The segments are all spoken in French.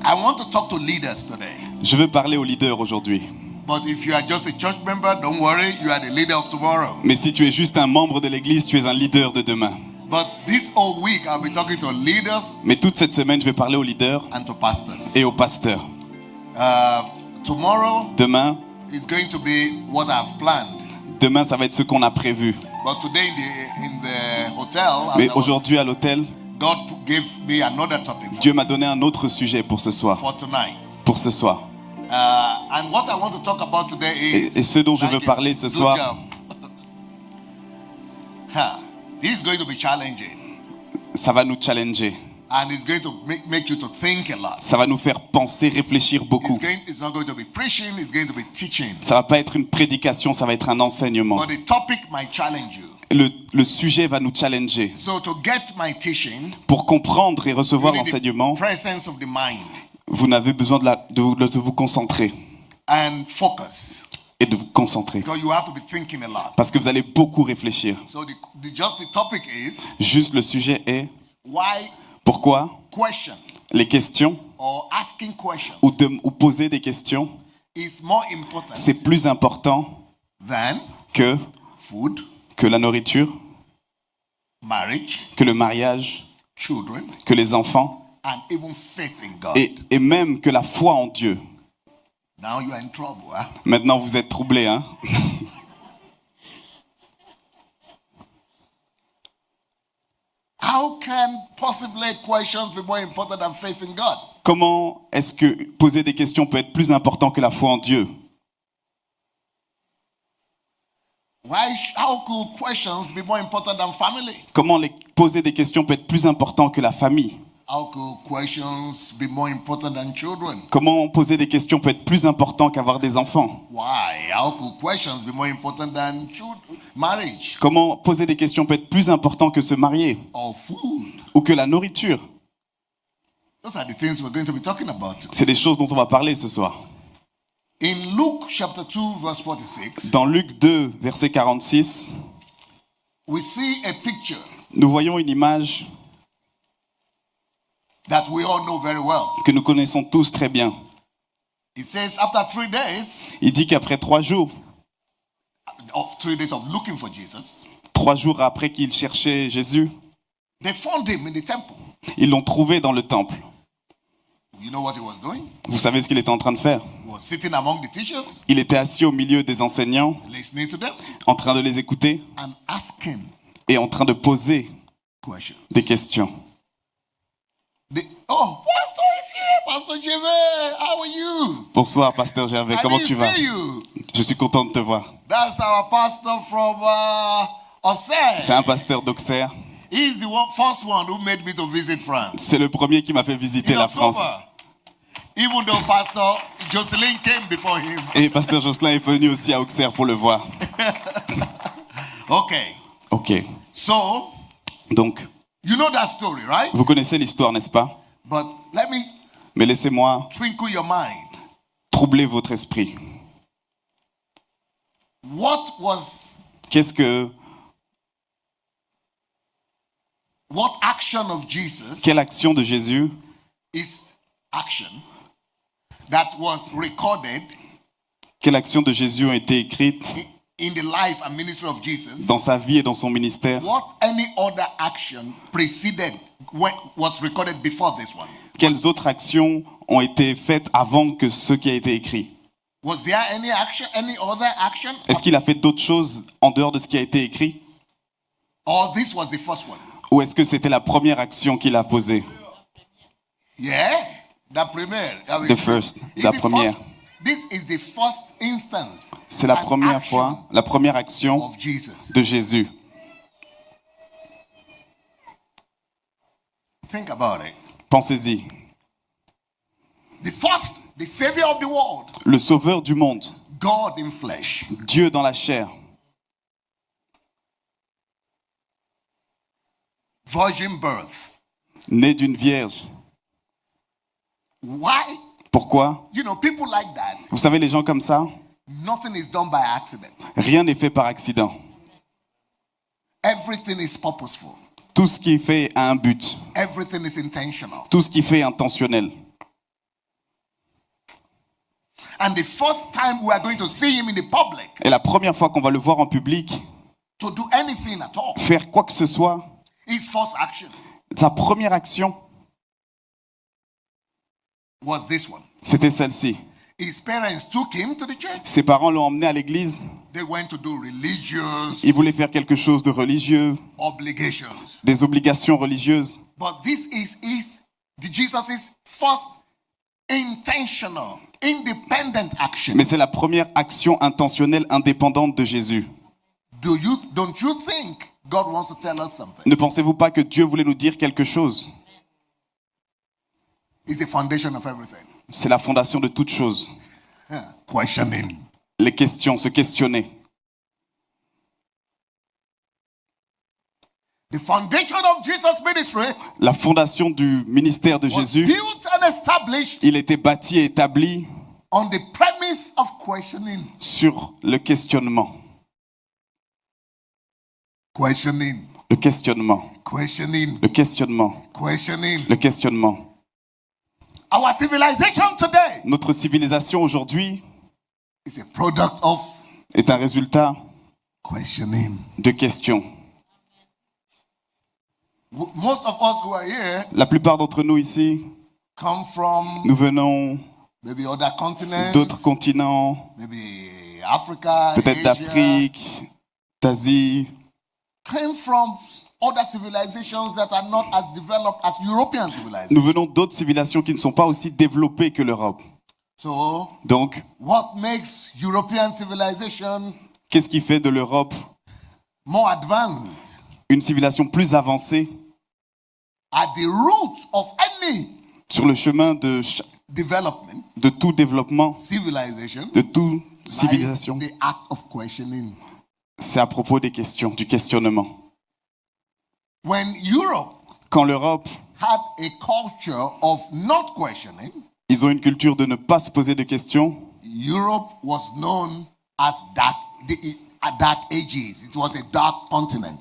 I want to talk to leaders today. Je veux parler aux leaders aujourd'hui. But if you are just a church member, don't worry, you are the leader of tomorrow. Mais si tu es juste un membre de l'église, tu es un leader de demain. But this whole week, I'll be talking to leaders Mais toute cette semaine, je vais parler aux leaders and to pastors. et aux pasteurs. Tomorrow Demain, is going to be what I've planned. demain, ça va être ce qu'on a prévu. But today in the hotel, as Mais I was- aujourd'hui à l'hôtel, God gave me another topic Dieu m'a donné un autre sujet pour ce soir. for tonight. Pour ce soir. And what I want to talk about today is... Et ce dont je veux Thank you. parler ce Good soir, job. This is going to be challenging. ça va nous challenger. And it's going to make you to think a lot. Ça va nous faire penser, réfléchir beaucoup. It's not going to be preaching, it's going to be teaching. Ça va pas être une prédication, ça va être un enseignement. But the topic might challenge you. Le sujet va nous challenger. So to get my teaching, Pour comprendre et recevoir you need the l'enseignement, presence of the mind vous avez besoin de vous concentrer and focus. et de vous concentrer. Because you have to be thinking a lot. Parce que vous allez beaucoup réfléchir. So just the topic is Juste le sujet est why pourquoi question les questions or asking questions ou poser des questions, is more important c'est plus important than que food, la nourriture, marriage, que le mariage, children, que les enfants and even faith in God. et même que la foi en Dieu. Now you are in trouble. Huh? Maintenant, vous êtes troublés, hein? How can possibly questions be more important than faith in God? Comment est-ce que poser des questions peut être plus important que la foi en Dieu? How could questions be more important than family? Comment poser des questions peut être plus important que la famille? How could questions be more important than children? Comment poser des questions peut être plus important qu'avoir des enfants? Why? How could questions be more important than marriage Comment poser des questions peut être plus important que se marier or food? ou que la nourriture? Those are the things we're going to be talking about. C'est des choses dont on va parler ce soir. In Luke chapter 2 verse 46, Dans Luc 2, verset 46, we see a picture nous voyons une image that we all know very well. que nous connaissons tous très bien. It says after 3 days Il dit qu'après 3 jours of looking for Jesus, 3 jours après qu'il cherchait Jésus, they found him in the temple. ils l'ont trouvé dans le temple. You know what he was doing? Vous savez ce qu'il était en train de faire? He was sitting among the teachers, Il était assis au milieu des enseignants, listening to them en train de les écouter and asking et en train de poser questions. des questions. Pastor is here. Pastor Jimmy, how are you? Bonsoir, Pasteur Gervais, comment tu vas? See you. Je suis content de te voir. That's our pastor from Auxerre. C'est un pasteur d'Auxerre. He's the first one who made me to visit France. C'est le premier qui m'a fait visiter In la October. France. Even though Pastor Jocelyn came before him. Et Pasteur Jocelyn est venu aussi à Auxerre pour le voir. Okay. Ok. So, Donc, you know that story, right? vous connaissez l'histoire, n'est-ce pas? But let me Mais laissez-moi twinkle your mind. troubler votre esprit. What action of Jesus Quelle action de Jésus is action that was recorded Quelle action de Jésus a été écrite in the life and ministry of Jesus? dans sa vie et dans son ministère? What any other action preceded was recorded before this one? Quelles autres actions ont été faites avant que ce qui a été écrit? Was there any other action? Est-ce qu'il a fait d'autres choses en dehors de ce qui a été écrit? Or this was the first one? Ou est-ce que c'était la première action qu'il a posée? Yeah, la première. The first, la première. This is the first instance. C'est la an première action fois, la première action of Jesus. de Jésus. Think about it. Pensez-y. The Savior of the world, Le Sauveur du monde, God in flesh, Dieu dans la chair, virgin birth. né d'une vierge. Why? Pourquoi? You know, people like that, Vous savez, les gens comme ça, nothing is done by accident. rien n'est fait par accident. Everything is purposeful. Tout ce qu'il fait a un but. Everything is intentional. Tout ce qu'il fait est intentionnel. And the first time we are going to see him in the public Et la première fois qu'on va le voir en public to do anything at all, faire quoi que ce soit, his first action sa première action, was this one. c'était celle-ci. His parents took him to the church. Ses parents l'ont emmené à l'église. They went to do religious Ils voulaient faire quelque chose de religieux, obligations. des obligations religieuses. But this is Jesus' first intentional, independent action. Mais c'est la première action intentionnelle indépendante de Jésus. Don't you think God wants to tell us something? Ne pensez-vous pas que Dieu voulait nous dire quelque chose? It's the foundation of everything. C'est la fondation de toute chose. Questioning. Les questions, se questionner. The foundation of Jesus' ministry La fondation du ministère de was Jésus, built and established il était bâti et établi on the premise of questioning. sur le questionnement. Questioning. Le questionnement. Questioning. Le questionnement. Questioning. Le questionnement. Our civilization today Notre civilisation aujourd'hui is a product of est un résultat questioning. de questions. Most of us who are here La plupart d'entre nous ici, come from nous venons maybe other continents, d'autres continents, maybe Africa, peut-être Asia, d'Afrique, d'Asie, came from other civilizations that are not as developed as European civilizations. nous venons d'autres civilisations qui ne sont pas aussi développées que l'Europe. So, Donc, what makes European civilization qu'est-ce qui fait de l'Europe more advanced? une civilisation plus avancée At the root of any sur le chemin de development, tout développement, civilization, de toute lies civilisation? the act of questioning. C'est à propos des questions, du questionnement. When Europe Quand l'Europe, had a culture of not questioning, ils ont une culture de ne pas se poser de questions, Europe was known as dark ages. It was a dark continent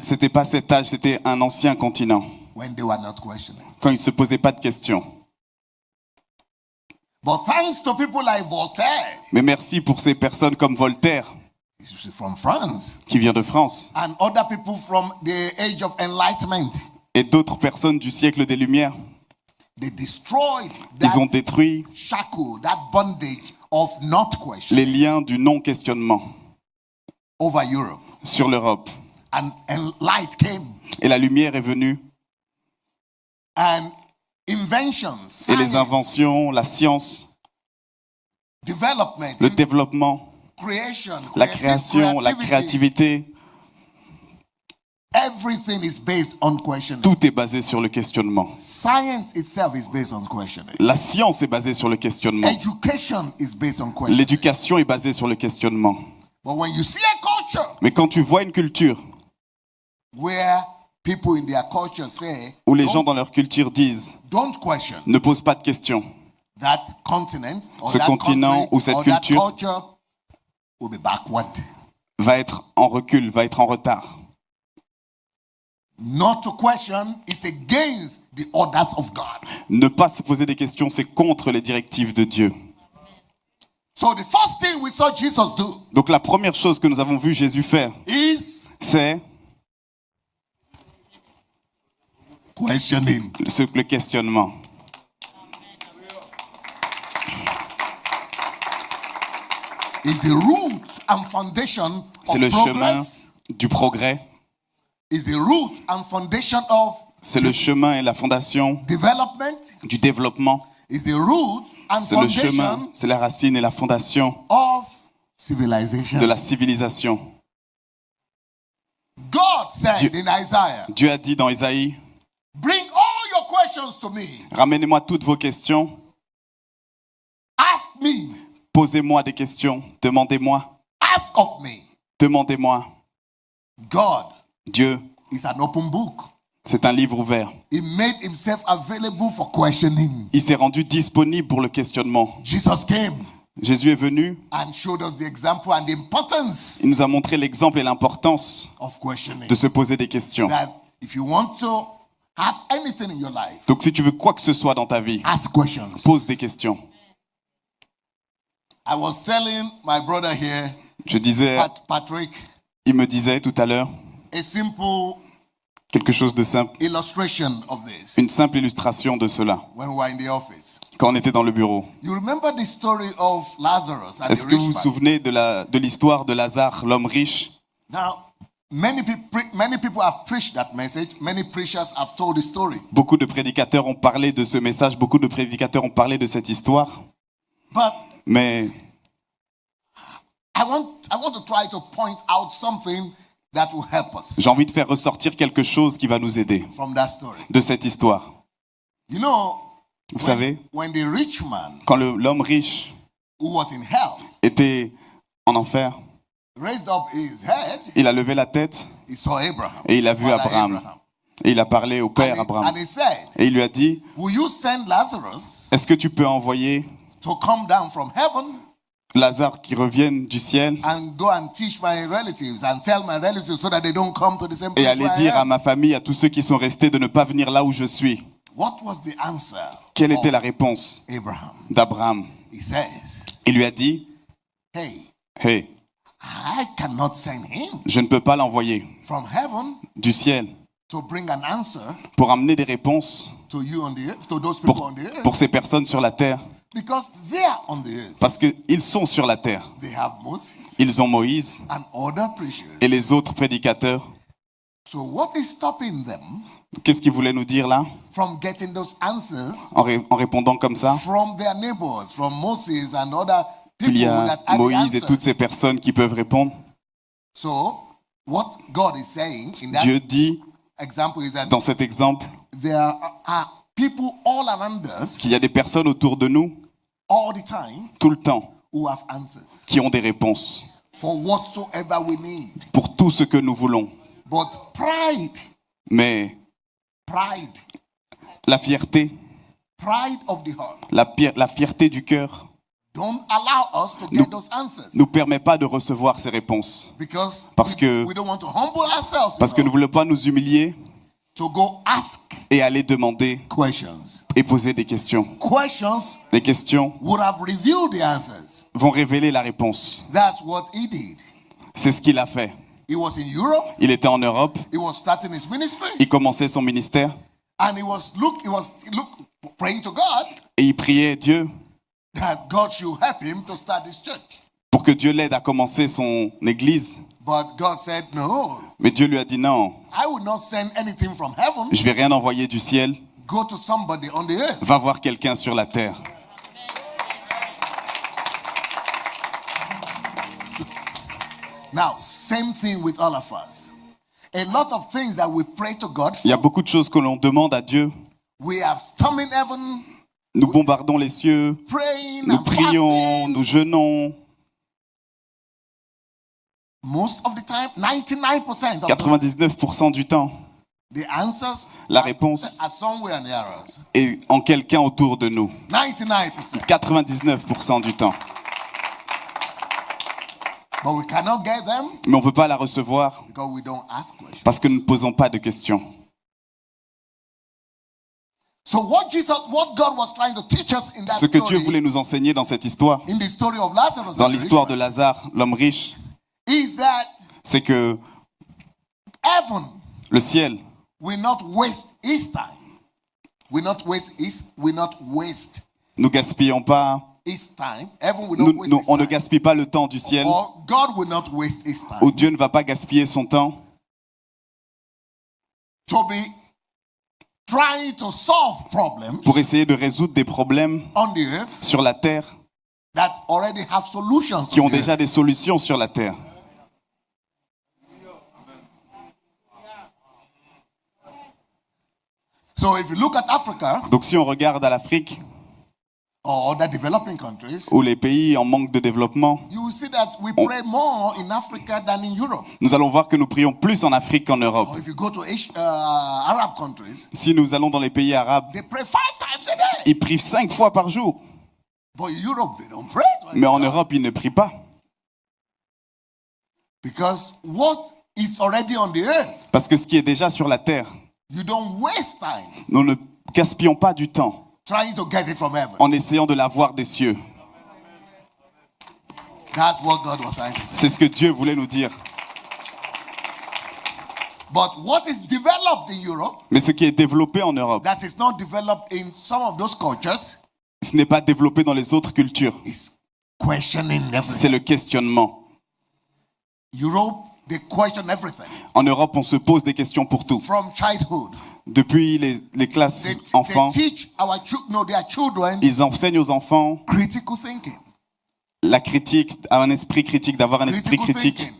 c'était pas cet âge, c'était un ancien continent, when they were not questioning. quand ils ne se posaient pas de questions. But thanks to people like Voltaire, Mais merci pour ces personnes comme Voltaire, he's from France, qui vient de France, and other people from the age of enlightenment, et d'autres personnes du siècle des Lumières. they destroyed Ils ont that détruit shackle, that bondage of not questioning les liens du non-questionnement over Europe. sur l'Europe. And light came, Et la lumière est venue, and inventions, et les science, inventions, la science, development, le développement, creation, la création, la créativité, everything is based on questioning. tout est basé sur le questionnement. Science itself is based on questioning. La science est basée sur le questionnement. Education is based on questioning. L'éducation est basée sur le questionnement. But when you see a culture Mais quand tu vois une culture where people in their culture say, où les gens dans leur culture disent don't question ne pose pas de questions, that continent or ce that continent country ou cette or that culture culture will be backward. va être en recul, va être en retard. Not to question is against the orders of God. Ne pas se poser des questions, c'est contre les directives de Dieu. So the first thing we saw Jesus do Donc la première chose que nous avons vu Jésus faire, is c'est questioning. le questionnement. Is the root and foundation C'est of le chemin progress. du progrès, Is the root and foundation of c'est le chemin et la fondation development. du développement, Is the root and c'est le chemin, foundation c'est la racine et la fondation of civilization. de la civilisation. God said Dieu- in Isaiah, Dieu a dit dans Isaïe, bring all your questions to me. ramenez-moi toutes vos questions, Ask me. posez-moi des questions, demandez-moi, Ask of me. demandez-moi. God Dieu, is an open book. c'est un livre ouvert. He made himself available for questioning. Il s'est rendu disponible pour le questionnement. Jesus came. Jésus est venu, and showed us the example and the importance il nous a montré l'exemple et l'importance of questioning. de se poser des questions. That if you want to have anything in your life, Donc si tu veux quoi que ce soit dans ta vie, ask questions. pose des questions. I was telling my brother here, Je disais, Patrick, il me disait tout à l'heure, a simple quelque chose de simple, illustration of this une simple illustration de cela, when we were in the office. quand on était dans le bureau. You remember the story of Lazarus and Est-ce the que vous rich vous man? souvenez de l'histoire de Lazare, l'homme riche? Now, many people have preached that message. Many preachers have told the story. Beaucoup de prédicateurs ont parlé de ce message, beaucoup de prédicateurs ont parlé de cette histoire, But mais I want to try to point out something that will help us j'ai envie de faire ressortir quelque chose qui va nous aider from that story. de cette histoire. You know, Vous savez, when the rich man quand l'homme riche who was in hell était en enfer, raised up his head, il a levé la tête he saw Abraham. et il a vu Father Abraham. Et il a parlé au père And Abraham. he said, Et il lui a dit, will you send Lazarus est-ce que tu peux envoyer to come down from heaven Lazare qui revienne du ciel and go and teach my relatives and tell my relatives so that they don't come to the same et place aller where I dire à am? ma famille, à tous ceux qui sont restés, de ne pas venir là où je suis? What was the answer Quelle était of la réponse Abraham? d'Abraham? He says, Il lui a dit, hey, hey, I cannot send him je ne peux pas l'envoyer from heaven du ciel to bring an answer pour amener des réponses to you on the earth, to those people on the earth, pour ces personnes sur la terre, because they are on the earth. parce qu'ils sont sur la terre. They have Moses Ils ont Moïse and other preachers. et les autres prédicateurs. So what is stopping them Qu'est-ce qu'ils voulaient nous dire là, from getting those answers en répondant comme ça? from their neighbors, from Moses and other Qu'il y people a that had the Moïse et toutes ces answers? personnes qui peuvent répondre. So what God is saying in that Dieu dit example is that dans cet exemple there are people all around us qu'il y a des personnes autour de nous, all the time tout le temps, who have answers qui ont des réponses for whatsoever we need. pour tout ce que nous voulons. But pride Mais la fierté, of the heart la fierté du cœur don't allow us to get those answers. nous permet pas de recevoir ces réponses. Because Parce que- we don't want to humble ourselves Parce que nous enough ne voulons pas nous humilier to go ask et aller demander questions. et poser des questions. Questions Les questions would have revealed the answers. vont révéler la réponse. That's what he did. C'est ce qu'il a fait. He was in Europe. Il était en Europe, He was starting his ministry, il commençait son ministère and he was praying to God et il priait Dieu that God should help him to start his church. pour que Dieu l'aide à commencer son église. But God said, "No, Mais Dieu lui a dit non, I will not send anything from heaven. je vais rien envoyer du ciel, Go to somebody on the earth." va voir quelqu'un sur la terre. Now, same thing with all of us. A lot of things that we pray to God Il y a for, beaucoup de choses que l'on demande à Dieu. we are storming heaven, Nous bombardons les cieux, praying nous and prions, fasting. nous jeûnons. Most of the time, 99% of 99% du temps, the answers La réponse are somewhere near us. est en quelqu'un autour de nous. 99%. 99% du temps. But we cannot get them Mais on ne peut pas la recevoir because we don't ask questions. parce que nous ne posons pas de questions. So what God was trying to teach us in that Ce que Dieu story, voulait nous enseigner dans cette histoire, in the story of Lazarus, dans and the l'histoire rich de man, Lazare, l'homme riche, is that c'est que heaven le ciel will not waste his time. Will not waste nous gaspillons pas, his time. Heaven will not waste his on ne time. gaspille pas le temps du ciel, Or God will not waste his time où Dieu ne va pas gaspiller son temps to be trying to solve problems pour essayer de résoudre des problèmes on the earth sur la terre that already have solutions. qui on ont the déjà earth. des solutions sur la terre. So if you look at Africa Donc si on regarde à l'Afrique or other developing countries, ou les pays en manque de développement, you will see that we pray more in Africa than in Europe. nous allons voir que nous prions plus en Afrique qu'en Europe. Or if you go to Arab countries, Si nous allons dans les pays arabes, they pray 5 times a day. ils prient 5 fois par jour. But in Europe, they don't pray Mais en Europe, ils ne prient pas. Because what is already on the earth, Parce que ce qui est déjà sur la terre, you don't waste time nous ne gaspillons pas du temps trying to get it from heaven. en essayant de l'avoir des cieux. That's what God was trying to say. C'est ce que Dieu voulait nous dire. But what is developed in Europe Mais ce qui est développé en Europe, that is not developed in some of those cultures ce n'est pas développé dans les autres cultures. is questioning C'est everything. le questionnement. Europe, they question everything En Europe, on se pose des questions pour tout. from childhood. Depuis les classes They enfants, teach their children ils enseignent aux enfants critical thinking, la critique, un esprit critique, d'avoir un esprit critical critique, thinking,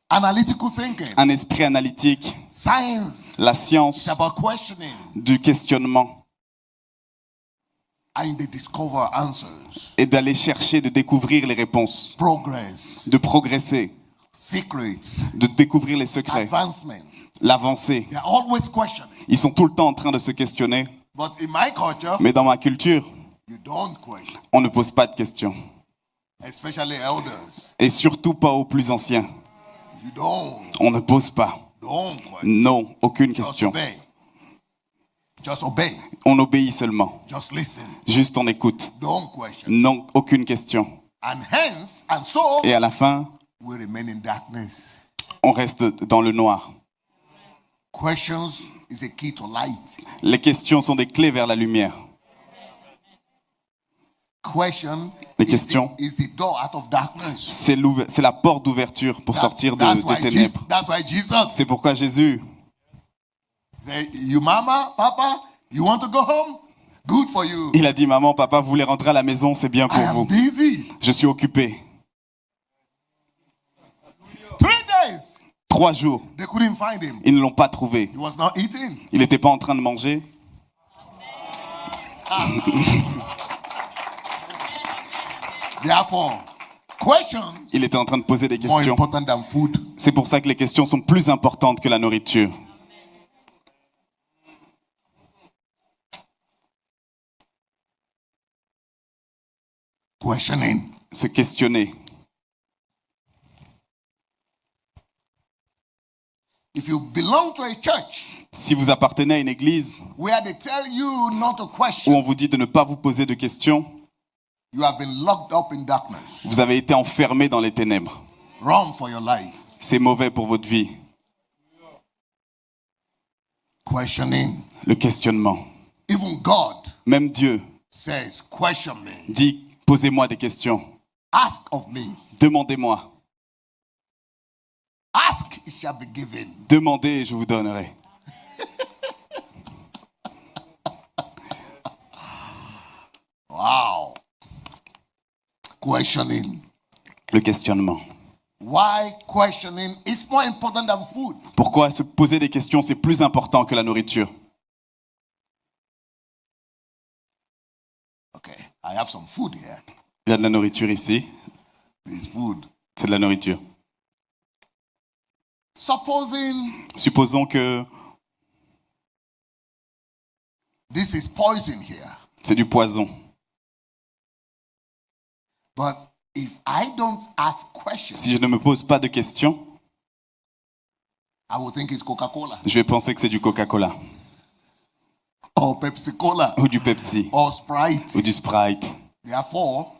analytical thinking. un esprit analytique, Science la is science about questioning, du questionnement and they discover answers, et d'aller chercher, de découvrir les réponses, progress, de progresser, secrets, de découvrir les secrets, advancement. l'avancée. They're always questioning. Ils sont tout le temps en train de se questionner. But in my culture, Mais dans ma culture, you don't question, on ne pose pas de questions. especially elders. Et surtout pas aux plus anciens. You don't On ne pose pas. question. Non, aucune Just question. obey. Just obey. On obéit seulement. Just listen. Juste on écoute. Don't question. Non, aucune question. And hence, and so, Et à la fin, we remain in darkness. on reste dans le noir. Questions is a key to light. Les questions sont des clés vers la lumière. Question Les questions. is the door out of darkness. C'est la porte d'ouverture pour sortir des ténèbres. That's why Jesus C'est pourquoi Jésus, said, you mama, papa, you want to go home? Good for you. il a dit, maman, papa, vous voulez rentrer à la maison, c'est bien I pour am vous. busy. Je suis occupé. 3 days. 3 jours, They couldn't find him. ils ne l'ont pas trouvé. He was not eating. Il n'était pas en train de manger. Therefore, questions Il était en train de poser des more questions. important than food. C'est pour ça que les questions sont plus importantes que la nourriture. Questioning. Se questionner. If you belong to a church Si vous appartenez à une église where they tell you not to où question, on vous dit de ne pas vous poser de questions, you have been locked up in darkness. vous avez été enfermé dans les ténèbres. Run for your life. C'est mauvais pour votre vie. Questioning. Le questionnement. Even God Même Dieu says, question me. dit, posez-moi des questions. Ask of me. Demandez-moi. Ask, it shall be given. Demandez et je vous donnerai. Wow. Questioning. Le questionnement. Why questioning is more important than food? Pourquoi se poser des questions, c'est plus important que la nourriture? Okay, I have some food here. Il y a de la nourriture ici. It's food. C'est de la nourriture. Supposing Supposons que this is poison here, c'est du poison. but if I don't ask questions, Si je ne me pose pas de questions, I will think it's Coca-Cola je vais penser que c'est du Coca-Cola or Pepsi-Cola ou du Pepsi or Sprite. ou du Sprite. Therefore,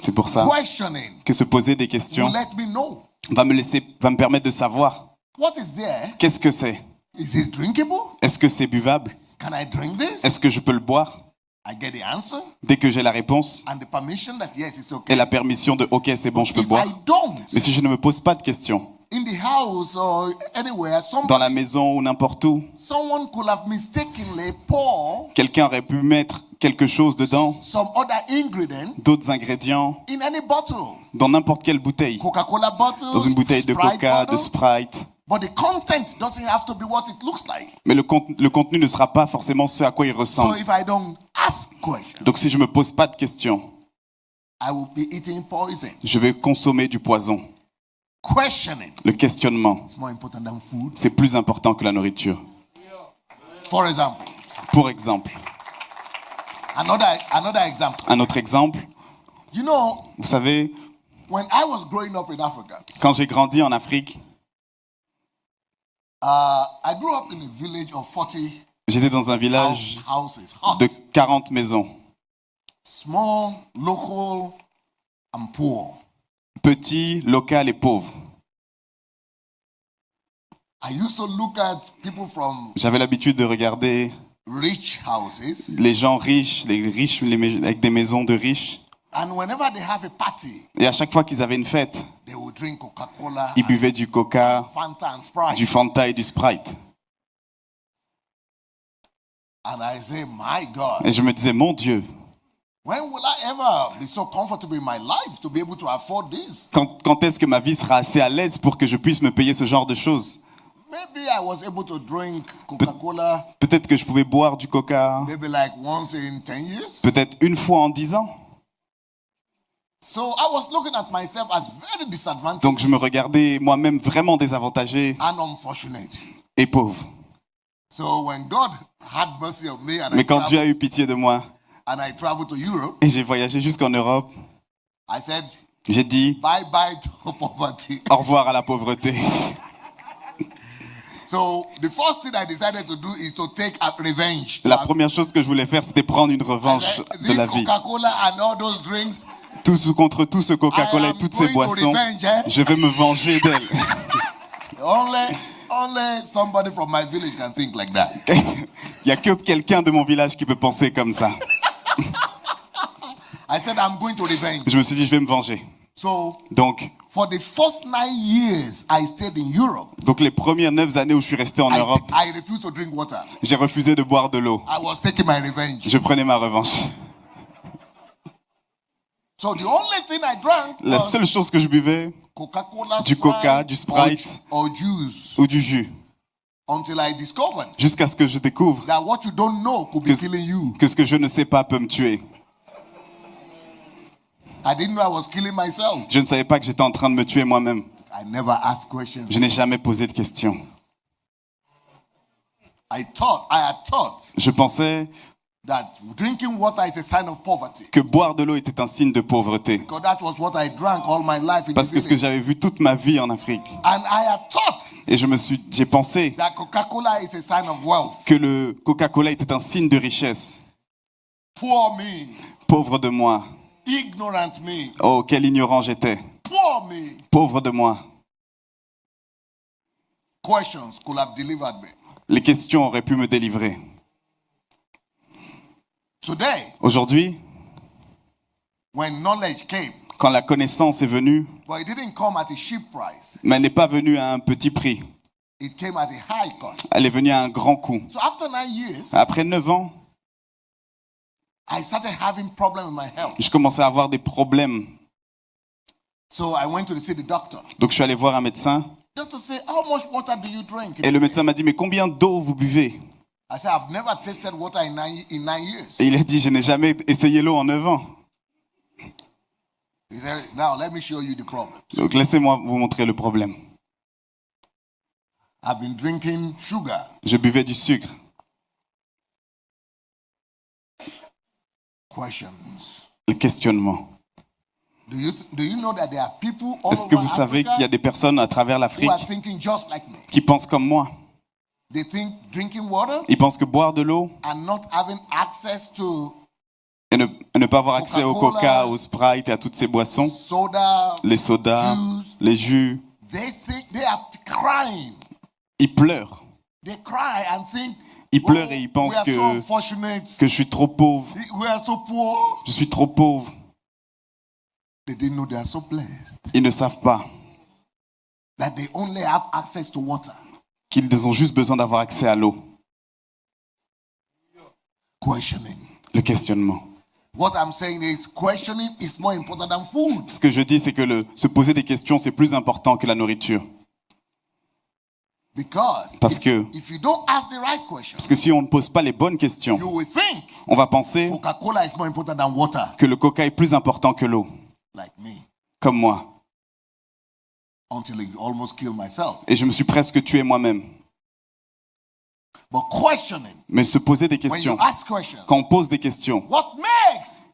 C'est pour ça questioning que se poser des will questions let me know va me permettre de savoir what is there. qu'est-ce que c'est. Is it drinkable? Est-ce que c'est buvable? Can I drink this? Est-ce que je peux le boire? I get the answer Dès que j'ai la réponse and the permission that yes, it's et okay. la permission de OK, c'est bon, je peux If boire. I don't, Mais si je ne me pose pas de questions, in the house or anywhere, dans la maison ou n'importe où, someone could have mistakenly poured quelqu'un aurait pu mettre quelque chose dedans, some other ingredient d'autres ingrédients, in any bottle. dans n'importe quelle bouteille. Coca-Cola bottle, Dans une bouteille de Sprite Coca, de bottle, Sprite. but the content doesn't have to be what it looks like. Mais le contenu ne sera pas forcément ce à quoi il So ressemble. if I don't ask questions, Donc si je me pose pas de questions, I will be eating poison. je vais consommer du poison. Questioning Le questionnement, is more important than food. c'est plus important que la nourriture. For example, Pour exemple, another example. un autre exemple, You know, Vous savez, when I was growing up in Africa, quand j'ai grandi en Afrique, I grew up in a village of 40 j'étais dans un village houses, de huts, 40 maisons. small, local, and poor. Petit, local et pauvre. I used to look at people from J'avais l'habitude de regarder rich houses, les gens riches, avec des maisons de riches. and whenever they have a party, Et à chaque fois qu'ils avaient une fête, they would drink Coca-Cola, ils buvaient du Coca, Fanta, and Sprite. du Fanta et du Sprite. And I say, my God, Et je me disais, mon Dieu, when will I ever be so comfortable in my life to be able to afford this? quand est-ce que ma vie sera assez à l'aise pour que je puisse me payer ce genre de choses? Maybe I was able to drink Coca-Cola Peut-être que je pouvais boire du Coca, maybe like once in 10 years. peut-être une fois en 10 ans. So I was looking at myself as very disadvantaged Donc je me regardais moi-même vraiment désavantagé and unfortunate. et pauvre. So when God had mercy on me Mais quand Dieu a eu pitié de moi and I traveled to Europe, et j'ai voyagé jusqu'en Europe, I said, j'ai dit bye bye to poverty. au revoir à la pauvreté. So the first thing I decided to do is to take a revenge. La première chose que je voulais faire, c'était prendre une revanche de This la vie. Coca-Cola and all those drinks, Contre tout ce Coca-Cola I et am toutes ces going to boissons, revenge, eh? je vais me venger d'elles. only somebody from my village can think like that. Il n'y a que quelqu'un de mon village qui peut penser comme ça. I said, I'm going to revenge. Je me suis dit, je vais me venger. So Donc for the first 9 years I stayed in Europe, les premières 9 années où je suis resté en Europe, I refused to drink water. j'ai refusé de boire de l'eau. I was taking my revenge. Je prenais ma revanche. So the only thing I drank La was seule chose que je buvais, Coca-Cola, du Coca, du Sprite, or juice ou du jus, until I discovered jusqu'à ce que je découvre that what you don't know could be killing you. que ce que je ne sais pas peut me tuer. I didn't know I was killing myself. Je ne savais pas que j'étais en train de me tuer moi-même. I never asked questions. Je n'ai jamais posé de questions. I had thought Je pensais that drinking water is a sign of poverty. que boire de l'eau était un signe de pauvreté. Because that was what I drank all my life in Parce the que ce que village. j'avais vu toute ma vie en Afrique. And I had thought Et j'ai pensé that Coca-Cola is a sign of wealth. que le Coca-Cola était un signe de richesse. Poor me, Pauvre de moi. ignorant me, Oh, quel ignorant j'étais. poor me. Pauvre de moi. Questions could have delivered me. Les questions auraient pu me délivrer. Today, Aujourd'hui, when knowledge came, quand la connaissance est venue, but it didn't come at a cheap price. mais elle n'est pas venue à un petit prix. It came at a high cost. Elle est venue à un grand coût. So after 9 years, Après 9 ans, I started having problems with my health. je commençais à avoir des problèmes. So I went to see the doctor. Donc je suis allé voir un médecin. Doctor said, how much water do you drink? Et le médecin m'a dit, mais combien d'eau vous buvez? I said, I've never tasted water in 9 years. Et il a dit, je n'ai jamais essayé l'eau en 9 ans. He said, now let me show you the problem. Donc laissez-moi vous montrer le problème. I've been drinking sugar. Je buvais du sucre. Questions. Le questionnement. Do you know that there are people all Est-ce que over vous savez Africa qu'il y a des personnes à travers who l'Afrique are thinking just like me? qui pensent comme moi? They think drinking water Ils pensent que boire de l'eau and not having access to et ne pas avoir accès au Coca-Cola, Coca, au Sprite et à toutes ces boissons, soda, les sodas, juice, les jus, they think they are crying. ils pleurent. They cry and think, Ils pleurent et ils we pensent are so unfortunate. que je suis trop pauvre. We are so poor. Je suis trop pauvre. They didn't know they are so blessed Ils ne savent pas that they only have access to water. qu'ils ont juste besoin d'avoir accès à l'eau. Questioning. Le questionnement. What I'm saying is questioning is more important than food. Ce que je dis, c'est que se poser des questions, c'est plus important que la nourriture. Because Parce que, if you don't ask the right question, parce que si on ne pose pas les bonnes questions, you will think on va penser Coca-Cola is more important than water, que le Coca est plus important que l'eau, like me, comme moi. until I almost killed myself. Et je me suis presque tué moi-même. But questioning, Mais se poser des when you questions, ask questions, quand on pose des questions, what makes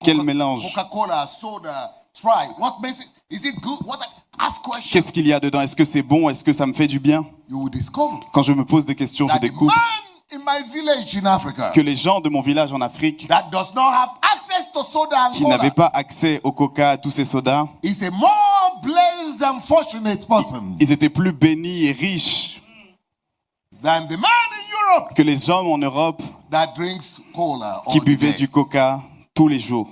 Quel mélange? Coca-Cola, soda, Sprite. What makes it? Is it good? Ask questions. Qu'est-ce qu'il y a dedans? Est-ce que c'est bon? Est-ce que ça me fait du bien? You will discover Quand je me pose des questions, je that the découvre man in my village in Africa que les gens de mon village en Afrique that does not have access to soda and qui n'avaient cola pas accès au coca, à tous ces sodas, is a more blessed and fortunate person ils étaient plus bénis et riches than the man in Europe que les gens en Europe that drinks cola qui all the buvaient day. du coca tous les jours.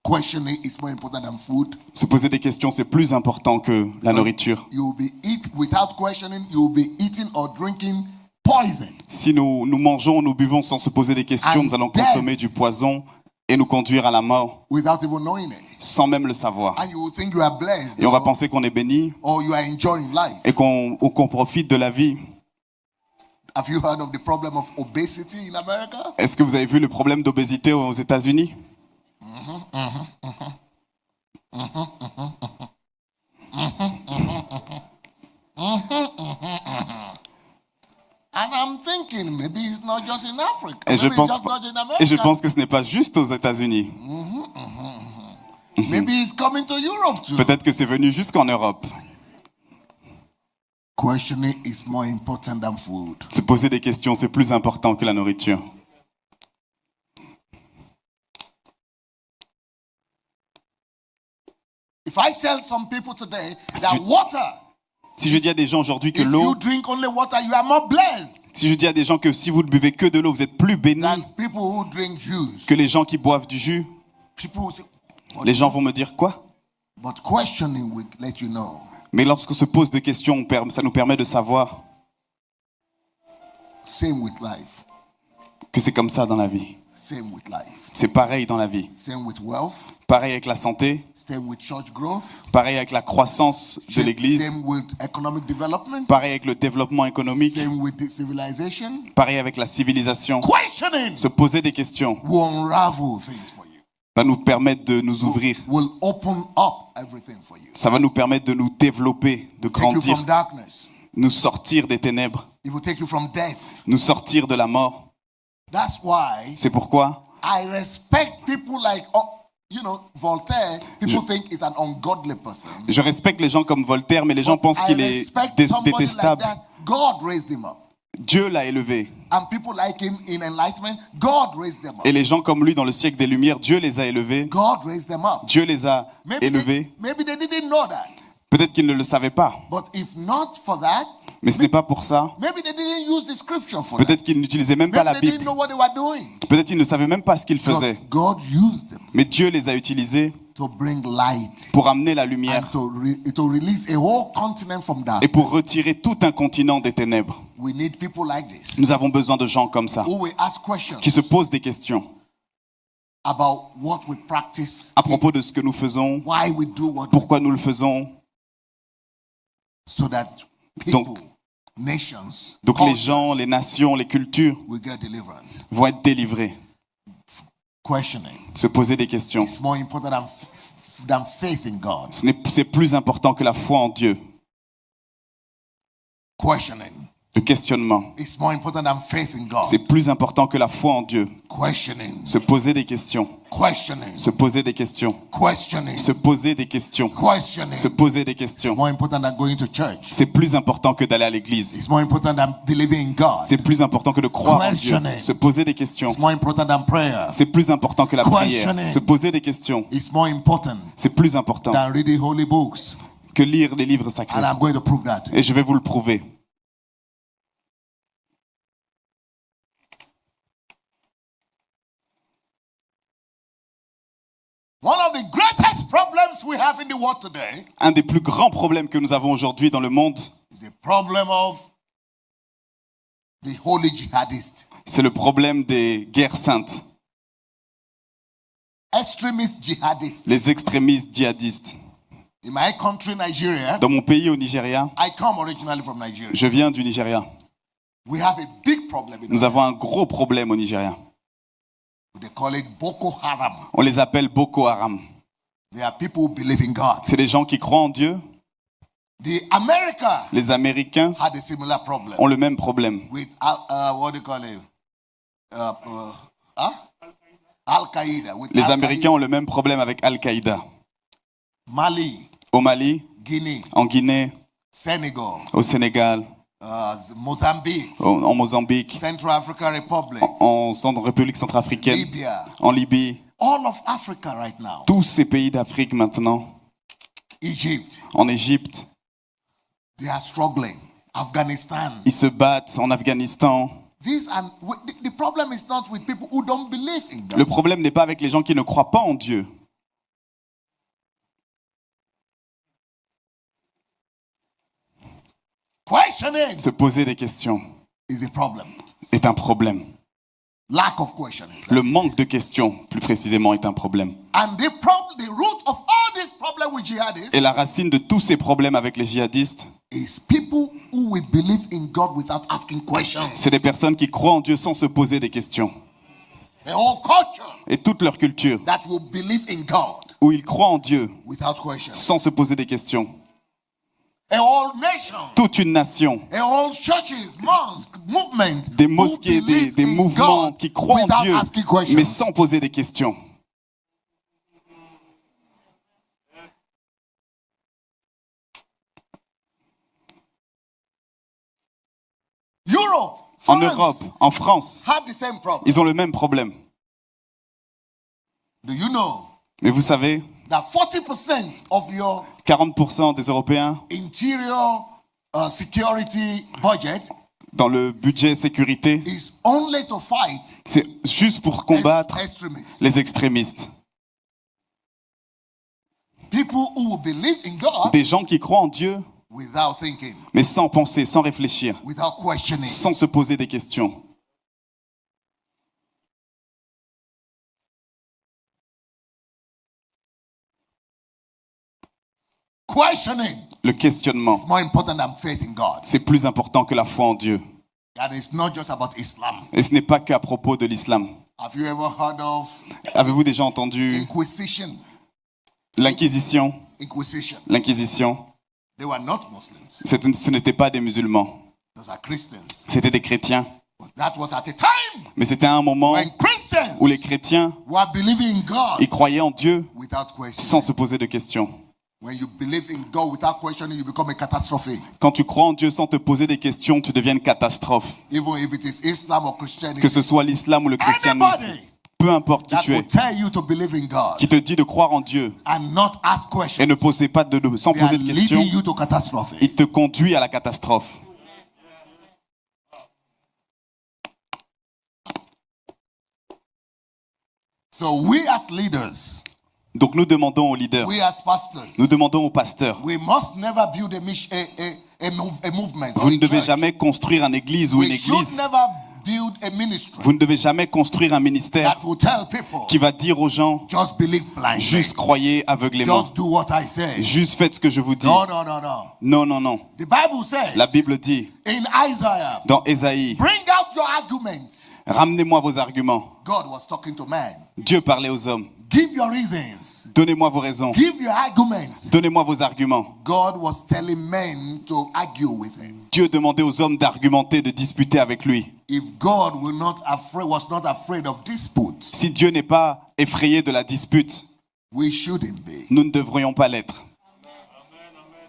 Questioning is more important than food. Se poser des questions, c'est plus important que la nourriture. You will be without questioning, you will be eating or drinking poison. Si nous mangeons, nous buvons sans se poser des questions, And nous allons death. consommer du poison et nous conduire à la mort Without even knowing it. sans même le savoir. And you will think you are blessed Et on va penser qu'on est béni or you are enjoying life. et qu'on profite de la vie. Have you heard of the problem of obesity in America? Est-ce que vous avez vu le problème d'obésité aux États-Unis? And I'm thinking maybe it's not just in Africa. Et je Maybe it's pense, just not in et je America. pense que ce n'est pas juste aux États-Unis. Maybe it's coming to Europe too. Peut-être que c'est venu jusqu'en Europe. Questioning is more important than food. Se poser des questions, c'est plus important que la nourriture. If I tell some people today Si that je- water, Si je dis à des gens aujourd'hui que if l'eau, you drink only water, you are more blessed si je dis à des gens que si vous ne buvez que de l'eau, vous êtes plus bénis than people who drink juice. que les gens qui boivent du jus, People will say, les gens vont me dire quoi? but questioning will let you know. Mais lorsqu'on se pose des questions, ça nous permet de savoir Same with life. que c'est comme ça dans la vie. Same with life. C'est pareil dans la vie. Same with wealth. Pareil avec la santé, Same with church growth. pareil avec la croissance de l'Église, Same with economic development. pareil avec le développement économique, Same with the civilization. pareil avec la civilisation. Questioning Se poser des questions will unravel things for you. va nous permettre de nous ouvrir. Will open up everything for you. Ça va nous permettre de nous développer, de Take you from grandir, darkness. nous sortir des ténèbres, It will take you from death. nous sortir de la mort. That's why C'est pourquoi I respect people like, Voltaire. People think he's an ungodly person. je respecte les gens comme Voltaire, mais les gens But pensent I qu'il est respect somebody like détestable. that. God raised him up. Dieu l'a élevé. And people like him in enlightenment, God raised them up. Et les gens comme lui dans le siècle des Lumières, Dieu les a élevés. God raised them up. Dieu les a Maybe élevés. they didn't know that. Peut-être qu'ils ne le savaient pas, But if not for that, mais ce n'est pas pour ça. maybe they didn't use the scripture for that. Peut-être qu'ils n'utilisaient même pas Maybe la they didn't Bible. know what they were doing. Peut-être qu'ils ne savaient même pas ce qu'ils faisaient. God used them Mais Dieu les a utilisés to bring light pour amener la and lumière to release a whole continent from et darkness. pour retirer tout un continent des ténèbres. We need people like this Nous avons besoin de gens comme ça, who will ask questions qui se posent des questions about what we practice, à propos de ce que nous faisons, why we do what we pourquoi nous le faisons. so that Donc- people, nations, Donc les cultures gens, les nations, les cultures will get deliverance. vont être délivrés. Questioning Se poser des questions. is more important than faith in God. C'est plus important que la foi en Dieu. Questioning Le questionnement, is more important than faith in God. c'est plus important que la foi en Dieu. Questioning, Se poser des questions. questioning, Se poser des questions. questioning, Se poser des questions. questioning. Se poser des questions. More important than going to church. C'est plus important que d'aller à l'église. It's more important than believing in God. C'est plus important que de croire en Dieu. Questioning. Se poser des questions. It's more important than prayer. C'est plus important que la prière. Questioning. Se poser des questions. It's more important C'est plus important than reading holy books. que lire les livres sacrés. And I'm going to prove that to you. Et je vais vous le prouver. One of the greatest problems we have in the world today Un des plus grands problèmes que nous avons aujourd'hui dans le monde, is the problem of the holy jihadists, c'est le problème des guerres saintes, extremist jihadists. les extrémistes djihadistes. In my country, Nigeria, Dans mon pays, au Nigeria, I come originally from Nigeria. je viens du Nigeria. We have a big problem in Nous Nigeria. avons un gros problème au Nigeria. They call it Boko Haram. On les appelle Boko Haram. They are people who believe in God. C'est des gens qui croient en Dieu. The America Les Américains had a similar problem ont le même problème with what do you call it? Al-Qaeda. With Les Al-Qaeda. Américains ont le même problème avec Al-Qaïda. Mali, Au Mali, Guinée, en Guinée, Senegal, au Sénégal, Mozambique, en Mozambique, Central African Republic, en République centrafricaine, Libya, en Libye. all of Africa right now. Tous ces pays d'Afrique maintenant, Egypt, en Égypte, they are struggling. Afghanistan. ils se battent en Afghanistan. The problem is not with people who don't believe in God. Le problème n'est pas avec les gens qui ne croient pas en Dieu. Questioning Se poser des questions is a problem. est un problème. Lack of questioning. Le manque de questions, plus précisément, est un problème. And the root of all this problem with jihadists Et la racine de tous ces problèmes avec les djihadistes, is people who will believe in God without asking questions. c'est des personnes qui croient en Dieu sans se poser des questions. A whole culture Et toute leur culture, that will believe in God où ils croient en Dieu without questions. sans se poser des questions. A whole nation, Toute une nation, a whole churches, mosques, movements, des who mosquées, believe des in mouvements God qui croient en without Dieu, asking questions. mais sans poser des questions. Europe, En France, Europe, en France, have the same problem. ils ont le même problème. Do you know Mais vous savez, that 40% of your 40% des Européens, interior security budget dans le budget sécurité, is only to fight c'est juste pour combattre extremists? les extrémistes. People who will believe in God Des gens qui croient en Dieu, without thinking, mais sans penser, sans réfléchir, without questioning. sans se poser des questions. Questioning Le questionnement, is more important than faith in God. c'est plus important que la foi en Dieu. And it's not just about Islam. Et ce n'est pas qu'à propos de l'islam. Have you ever heard of Avez-vous déjà entendu Inquisition? l'Inquisition? Inquisition. L'Inquisition, They were not Muslims. ce n'était pas des musulmans, Those are Christians. c'était des chrétiens. But that was at a time Mais c'était un moment when Christians où les chrétiens, were believing in God ils croyaient en Dieu without question. sans se poser de questions. When you believe in God without questioning, you become a catastrophe. Quand tu crois en Dieu sans te poser des questions, tu deviens une catastrophe. Even if it is Islam or Christianity. Que ce soit l'islam ou le christianisme, Anybody peu importe qui that tu will es, tell you to believe in God qui te dit de croire en Dieu and not ask et questions, ne poser pas sans they are poser de questions, leading you to catastrophe. il te conduit à la catastrophe. So we as leaders, Donc nous demandons aux leaders, we as pastors, nous demandons aux pasteurs, we must never build a movement or vous ne a devez church. jamais construire une église ou une We should église, never build a ministry vous ne devez jamais construire un ministère that will tell people, qui va dire aux gens, just believe blindly. juste croyez aveuglément, Just do what I say. juste faites ce que je vous dis. No, no, no, no. Non, non, non. The Bible says La Bible dit in Isaiah, dans Ésaïe, bring out your arguments. ramenez-moi vos arguments. God was talking to man. Dieu parlait aux hommes. Give your reasons. Donnez-moi vos raisons. Give your arguments. Donnez-moi vos arguments. God was telling men to argue with him. Dieu demandait aux hommes d'argumenter, de disputer avec lui. If God was not afraid of dispute, Si Dieu n'est pas effrayé de la dispute, we shouldn't be. nous ne devrions pas l'être.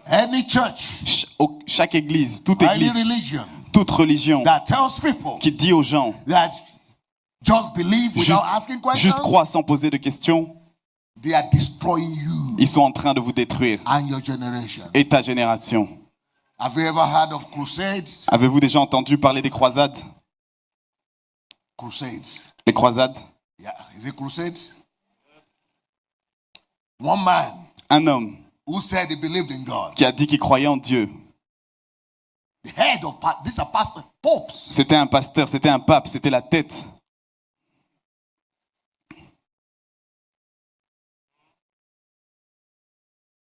Any church, Chaque église, toute any église, religion toute religion that tells people qui dit aux gens, that just believe juste, without asking questions, juste crois sans poser de questions, they are destroying you ils sont en train de vous détruire. and your generation. Et ta génération. Have you ever heard of crusades? Avez-vous déjà entendu parler des croisades? Crusades. Les croisades? Yeah, is it crusades? One man Un homme who said he believed in God. qui a dit qu'il croyait en Dieu. The head of these are pastors, popes. C'était un pasteur, c'était un pape, c'était la tête.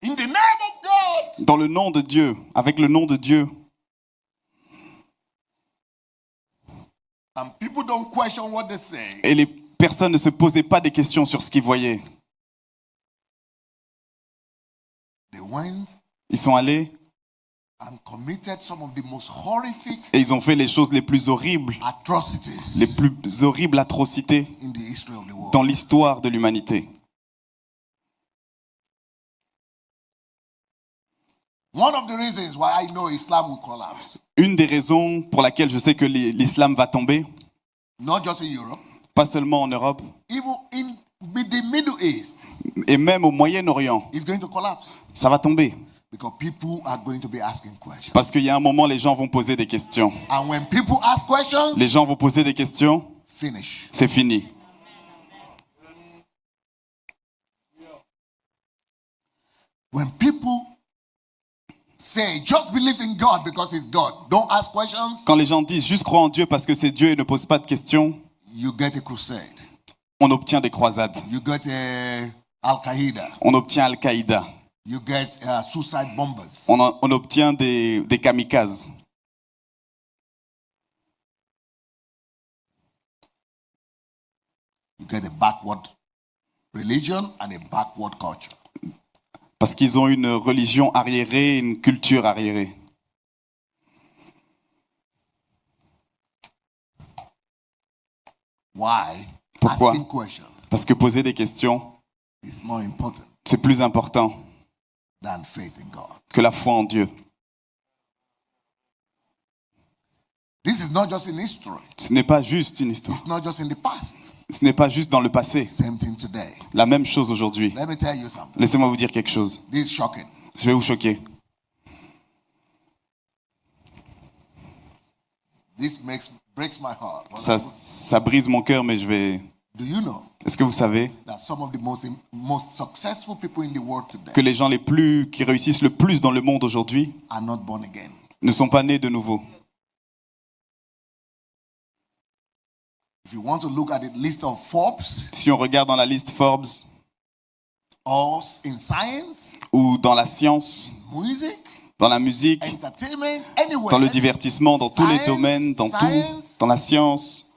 In the name of God. Dans le nom de Dieu, avec le nom de Dieu. And people don't question what they say. Et les personnes ne se posaient pas des questions sur ce qu'ils voyaient. They went Ils sont allés and committed some of the most horrific Et ils ont fait les choses les plus horribles, atrocities les plus horribles atrocités in the history of the world. dans l'histoire de l'humanité. One of the reasons why I know Islam will collapse, Une des raisons pour laquelle je sais que l'islam va tomber, not just in Europe, pas seulement en Europe, even in the Middle East, et même au Moyen-Orient, is going to collapse ça va tomber. because people are going to be asking questions. Parce qu'il y a un moment, les gens vont poser des questions. And when people ask questions, Les gens vont poser des questions, finish. c'est fini. When people say, just believe in God because He's God, don't ask questions, Quand les gens disent juste crois en Dieu parce que c'est Dieu et ne pose pas de questions, you get a crusade. on obtient des croisades. You get Al-Qaeda. On obtient Al-Qaïda. You get suicide bombers. On obtient des kamikazes. You get a backward religion and a backward culture. Parce qu'ils ont une religion arriérée, une culture arriérée. Why? Pourquoi? Asking questions Parce que poser des questions, is more important c'est plus important than faith in God. que la foi en Dieu. This is not just in history. Ce n'est pas juste une histoire. It's not just in the past. Ce n'est pas juste dans le passé. Same thing today. La même chose aujourd'hui. Let me tell you something. Laissez-moi vous dire quelque chose. This is shocking. Je vais vous choquer. This breaks my heart. But Ça brise mon cœur, mais je vais... do you know Est-ce que vous savez that some of the most successful people in the world today que les gens qui réussissent le plus dans le monde aujourd'hui are not born again? ne sont pas nés de nouveau? If you want to look at the list of Forbes Si on regarde dans la liste Forbes or in science, ou dans la science, music, dans la musique, entertainment, anywhere, dans le divertissement, dans tous les Science, domaines, dans science. tout, dans la science.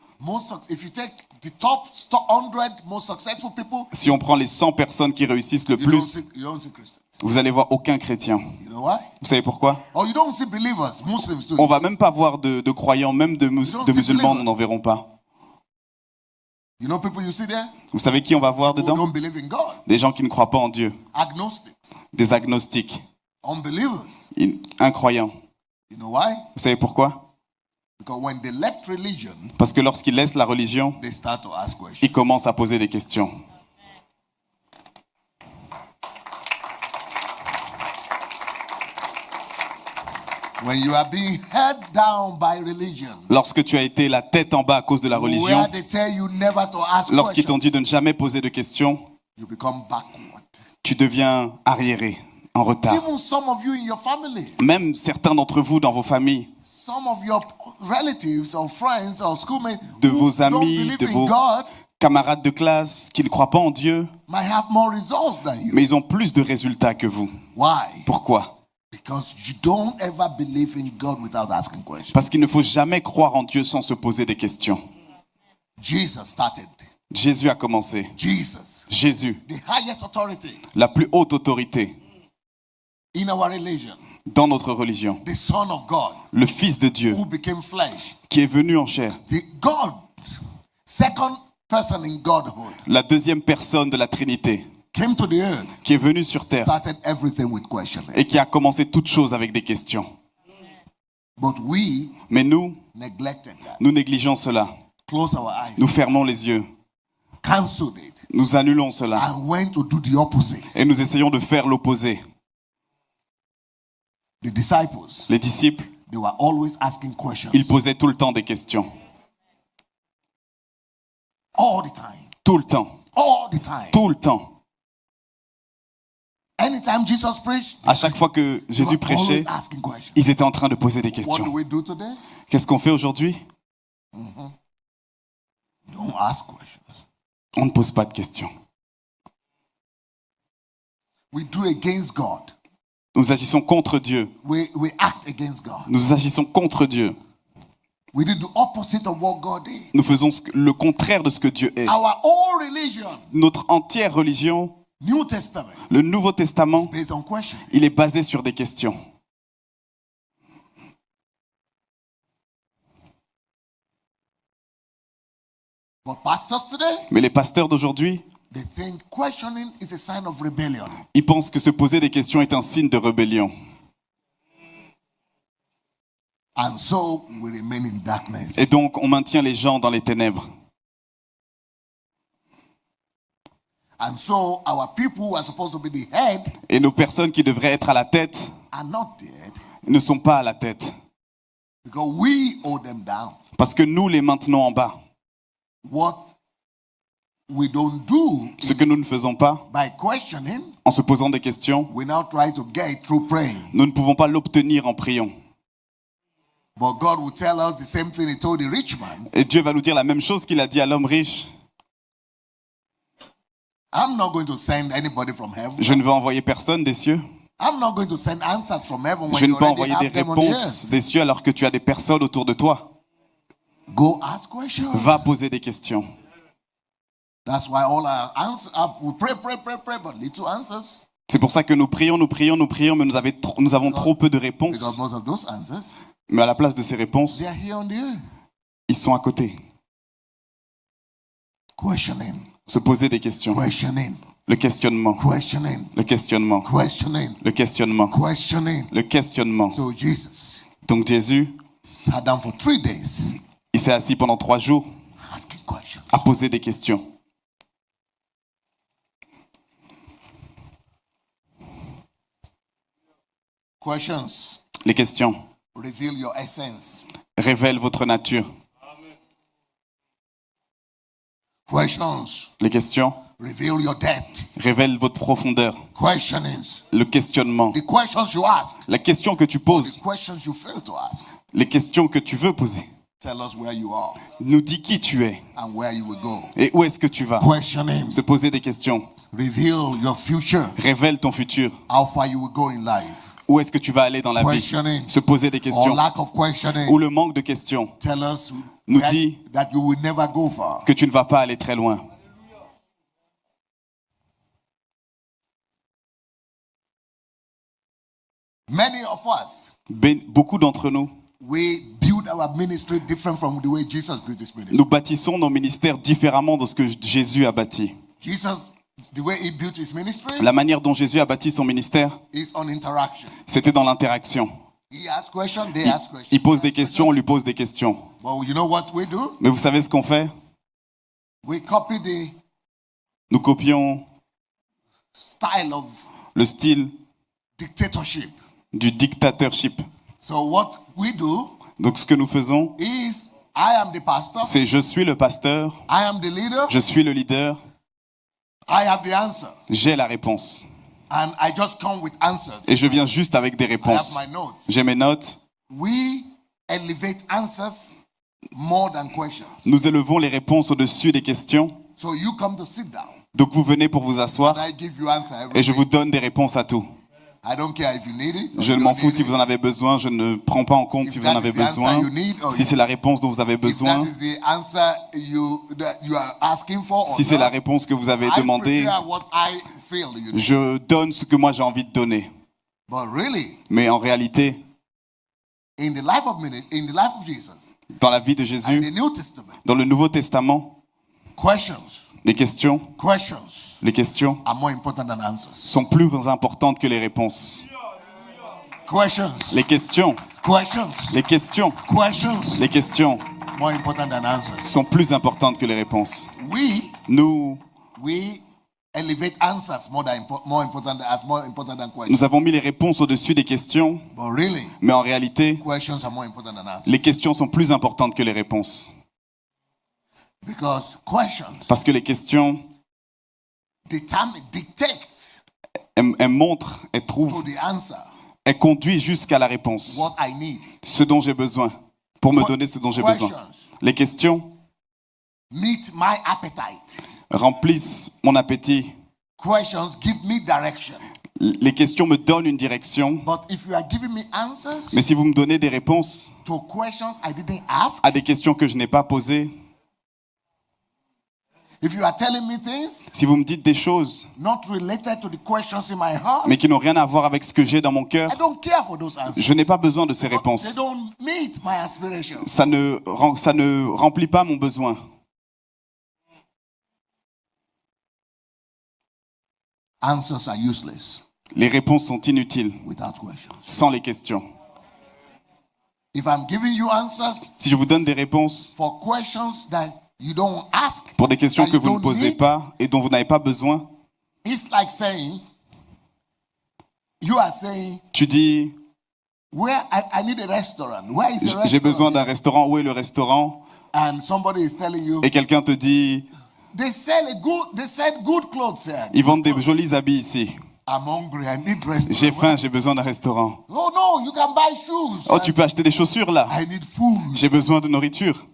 if you take the top 100 most successful people, Si on prend les 100 personnes qui réussissent le plus, you don't see Christians. vous allez voir aucun chrétien. You know why? Vous savez pourquoi? Or you don't see believers, Muslims too. On va même pas voir de croyants, même de musulmans, nous n'en verrons pas. You know people you see there? Vous savez qui on va voir Who dedans? don't believe in God. Des gens qui ne croient pas en Dieu, Agnostics, des agnostiques, unbelievers. incroyants. You know why? Vous savez pourquoi? Because when they left religion, Parce que lorsqu'ils laissent la religion, they start to ask questions. ils commencent à poser des questions. When you are being held down by religion, Lorsque tu as été la tête en bas à cause de la religion, where they tell you never to ask lorsqu'ils t'ont dit questions, de ne jamais poser de questions, you become backward. tu deviens arriéré, en retard. Even some of you in your family, Même certains d'entre vous dans vos familles, some of your relatives or friends or schoolmates de who vos don't amis, believe de in vos God camarades de classe qui ne croient pas en Dieu, might have more results than you. mais ils ont plus de résultats que vous. Why? Pourquoi? Because you don't ever believe in God without asking questions. Parce qu'il ne faut jamais croire en Dieu sans se poser des questions. Jesus started. Jésus a commencé. Jesus, Jésus, the highest authority la plus haute autorité in our religion, dans notre religion, the Son of God le Fils de Dieu who became flesh, qui est venu en chair, the God, second person in Godhood, la deuxième personne de la Trinité, came to the earth, qui est venu sur terre started everything with questioning. et qui a commencé toutes choses avec des questions. But we Mais nous, neglected that, nous négligeons cela. closed our eyes, Nous fermons les yeux. cancelled it, Nous annulons cela. and went to do the opposite. Et nous essayons de faire l'opposé. The disciples, Les disciples, they were always asking questions ils posaient tout le temps des questions. all the time, Tout le temps. all the time. Tout le temps. Anytime Jesus preached, À chaque fois que they Jésus were prêchait, always asking questions. ils étaient en train de poser des What do questions. we do today? Qu'est-ce qu'on fait aujourd'hui? Don't ask questions. On ne pose pas de questions. We do against God. Nous agissons contre Dieu. We act against God. Nous agissons contre Dieu. We do the opposite of what God is. Nous faisons le contraire de ce que Dieu est. Our whole religion, Notre entière religion, New Testament, le Nouveau Testament, based on questions. il est basé sur des questions. But pastors today, Mais les pasteurs d'aujourd'hui, they think questioning is a sign of rebellion. ils pensent que se poser des questions est un signe de rébellion. And so we remain in darkness. Et donc, on maintient les gens dans les ténèbres. And so our people who are supposed to be the head Et nos personnes qui devraient être à la tête are not the head ne sont pas à la tête. because we hold them down. Parce que nous les maintenons en bas. What we don't do Ce que nous ne faisons pas, by questioning, en se posant des questions, we now try to get it through praying. nous ne pouvons pas l'obtenir en priant. But God will tell us the same thing He told the rich man. Et Dieu va nous dire la même chose qu'il a dit à l'homme riche. I'm not going to send anybody from heaven. Je ne veux envoyer personne des cieux. I'm not going to send answers from heaven when Je ne you peux already envoyer des have them on the réponses earth. des cieux alors que tu as des personnes autour de toi. Go ask questions. Va poser des questions. That's why all our answers, we pray, but little answers. C'est pour ça que nous prions, mais nous avons trop peu de Because réponses. most of those answers, Mais à la place de ces réponses, they are here on the earth. ils sont à côté. Questioning, Se poser des questions. questioning, Le questionnement. questioning, Le questionnement. questioning, Le questionnement. questioning. Le questionnement. So Jesus Donc Jésus, sat down for 3 days il s'est assis pendant 3 jours asking questions. à poser des questions. Questions Les questions reveal your essence. révèlent votre nature. Questions Les questions reveal your depth. révèlent votre profondeur. Questionings, Le questionnement. the questions you ask, La question que tu the poses, questions you fail to ask, les questions que tu veux poser, tell us where you are nous dit qui tu es and where you will go. et où est-ce que tu vas. Questioning Se poser des questions reveal your future, révèle ton futur. how far you will go in life. Où est-ce que tu vas aller dans la vie. Questioning Se poser des or questions lack of questioning ou le manque de questions tell us nous that, dit that you will never go far. que tu ne vas pas aller très loin. Many of us, Beaucoup d'entre nous, we build our ministry different from the way Jesus built his ministry. nous bâtissons nos ministères différemment de ce que Jésus a bâti. Jesus, the way he built his ministry La manière dont Jésus a bâti son ministère, is on interaction. c'était dans l'interaction. He asks questions, they ask questions. Il pose des questions, on lui pose des questions. But you know what we do? Mais vous savez ce qu'on fait? We copy the Nous copions style of le style dictatorship. du dictatorship. So what we do Donc ce que nous faisons, is I am the pastor, c'est je suis le pasteur, I am the leader, je suis le leader, I have the answer. j'ai la réponse. And I just come with answers. Et je viens juste avec des I have réponses. my notes. J'ai mes notes. We elevate answers more than questions. Nous élevons les réponses au-dessus des questions. So you come to sit down Donc vous venez pour vous and asseoir I give you answer every et je vous day. donne des réponses à tout. I don't care if you need it. or Je you m'en don't fous need si it. vous en avez besoin. Je ne prends pas en compte If si vous en that avez is the answer besoin. you need, or Si c'est la réponse dont vous avez If besoin. that is the answer that you are asking for, or Si c'est la not, réponse que vous avez I demandée. prepare what I feel you need. Je donne ce que moi j'ai envie de donner. But really, Mais en réalité, in the life of Jesus, dans la vie de and Jésus, the New Testament, dans le Nouveau Testament, questions les questions are more important than answers. sont plus importantes que les réponses. Questions, Les questions more important than answers. sont plus importantes que les réponses. Nous We elevate answers more important than questions. Nous avons mis les réponses au-dessus des questions, But really, mais en réalité, questions are more important than answers. les questions sont plus importantes que les réponses. Because questions Parce que les questions, dictate elles montrent, elles to trouvent, the answer elles conduisent jusqu'à la réponse. what I need. Ce dont j'ai besoin, pour me donner ce dont j'ai besoin. Les questions Meet my appetite. remplissent mon appétit. Questions give me direction. Les questions me donnent une direction. But if you are giving me answers Mais si vous me donnez des réponses to questions I didn't ask, à des questions que je n'ai pas posées, if you are telling me things si vous me dites des choses, not related to the questions in my heart, mais qui n'ont rien à voir avec ce que j'ai dans mon cœur, I don't care for those answers. je n'ai pas besoin de ces They réponses. don't meet my aspirations. Ça ne remplit pas mon besoin. Answers are useless Les réponses sont inutiles without questions. sans les questions. If I'm giving you answers Si je vous donne des réponses for questions that you don't ask, pour des questions that que you vous ne don't posez need, pas et dont vous n'avez pas besoin, it's like saying, you are saying, tu dis where I need a restaurant. Where is the restaurant? j'ai besoin d'un restaurant, où est le restaurant? And somebody is telling you, Et quelqu'un te dit they sell good clothes here. ils vendent des jolis habits ici. I'm hungry, I need restaurant. J'ai faim, j'ai besoin d'un restaurant. Oh no, you can buy shoes. Oh, tu peux acheter des chaussures là. I need food. J'ai besoin de nourriture.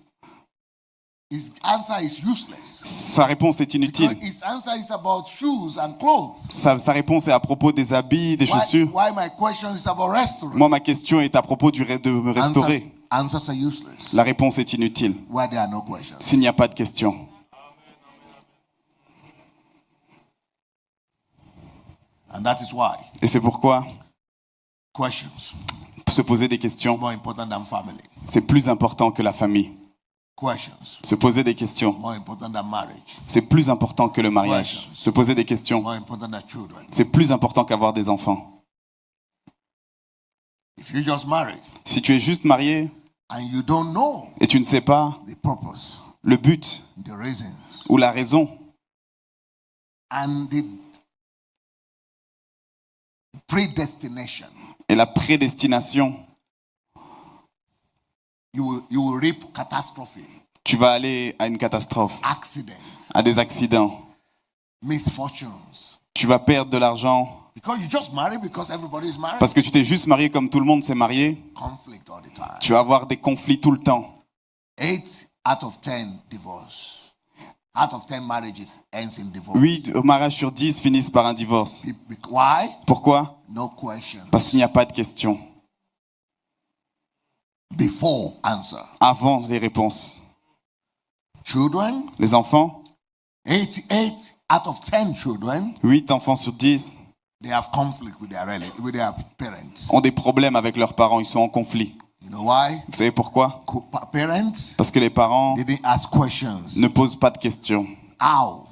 His answer is useless. Sa réponse est Because inutile. his answer is about shoes and clothes. Sa réponse est à propos des habits, des chaussures. Why my question is about restaurant? Moi, ma question est à propos de me restaurer. Answers are useless La réponse est inutile where there are no questions. s'il n'y a pas de questions. And that is why Et c'est pourquoi questions se poser des is questions, more important than family. c'est plus important que la famille. Questions Se poser des questions, more important than marriage. c'est plus important que le mariage. Se poser des questions, More important than children. c'est plus important qu'avoir des enfants. If you just marry Si tu es juste marié and you don't know et tu ne sais pas the purpose, le but the reasons, ou la raison and the predestination, et la prédestination, you will reap catastrophe, tu vas aller à une catastrophe, accidents, à des accidents. misfortunes. Tu vas perdre de l'argent Because you just marry because everybody is married. parce que tu t'es juste marié comme tout le monde s'est marié. Conflict all the time. Tu vas avoir des conflits tout le temps. 8 out of 10 divorce. Out of 10 marriages ends in divorce. 8 mariages sur 10 finissent par un divorce. Why? Pourquoi? No questions. Parce qu'il n'y a pas de questions. Before answer. Avant les réponses. Children, Les enfants, 8 out of 10 children, 8 enfants sur 10 they have conflict with their relatives, with their parents. ont des problèmes avec leurs parents, ils sont en conflit. You know why? Vous savez pourquoi? Parents Parce que les parents didn't ask questions. ne posent pas de questions. How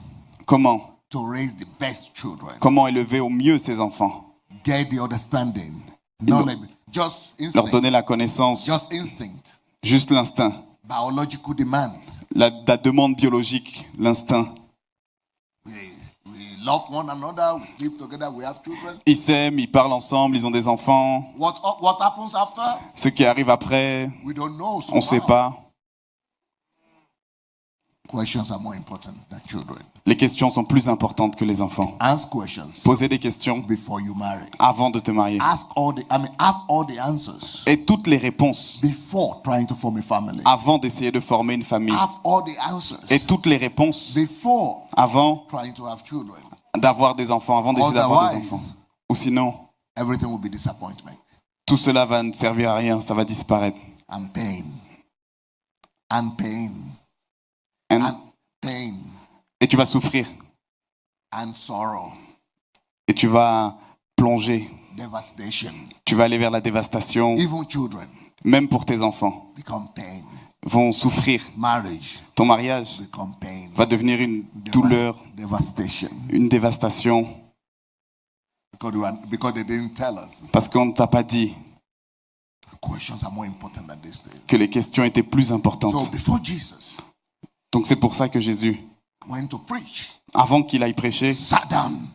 Comment? to raise the best children. Comment élever au mieux ses enfants? Get the understanding. leur- Knowledge. Just Leur instinct. donner la connaissance, Just instinct. juste l'instinct. Biological demands. La demande biologique, l'instinct. We love one another, we sleep together, we have children. Ils s'aiment, ils parlent ensemble, ils ont des enfants. What happens after? Ce qui arrive après, We don't know. So on ne sait how? pas. Questions are more important than children. Les questions sont plus importantes que les enfants. Ask questions Poser des questions before you marry. avant de te marier. Have all the answers Et toutes les réponses before trying to form a family. avant d'essayer de former une famille. Have all the answers Et toutes les réponses before avant trying to have children. d'avoir des enfants, avant d'essayer d'avoir des Otherwise- enfants. Ou sinon, Everything will be disappointment tout cela va ne servir à rien, ça va disparaître. and pain. And pain. And- And pain. Et tu vas souffrir. And sorrow. Et tu vas plonger. Devastation. Tu vas aller vers la dévastation. Even children Même pour tes enfants, become pain. vont souffrir. Marriage Ton mariage become pain. va devenir une douleur, Devastation. une dévastation, Because they didn't tell us. parce qu'on ne t'a pas dit Questions are more important than this thing. que les questions étaient plus So importantes. before Jesus Donc c'est pour ça que Jésus, went to preach, avant qu'il aille prêcher, sat down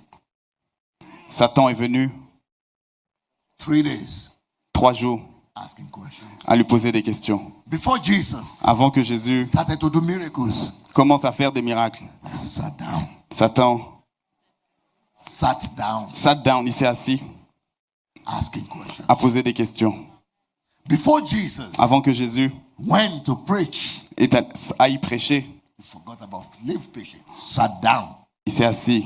Satan est venu 3 days 3 jours asking questions. à lui poser des questions. Before Jesus Avant que Jésus started to do miracles, commence à faire des miracles, sat down. Satan Sat down sat down, il s'est assis asking questions. à poser des questions. Before Jesus Avant que Jésus went to preach, aille prêcher, he forgot about live preaching. Sat down il s'est assis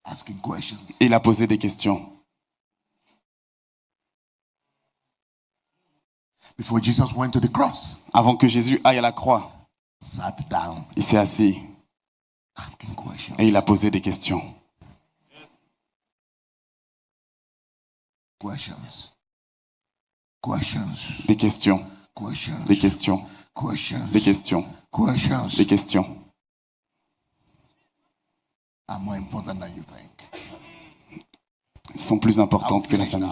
asking questions. et il a posé des questions. Before Jesus went to the cross, Avant que Jésus aille à la croix, sat down il s'est assis asking questions. et il a posé des questions. Questions. Questions. Des questions, Questions. des questions, Questions. des questions, Questions des questions. are more important than you think. sont plus importantes que la famille.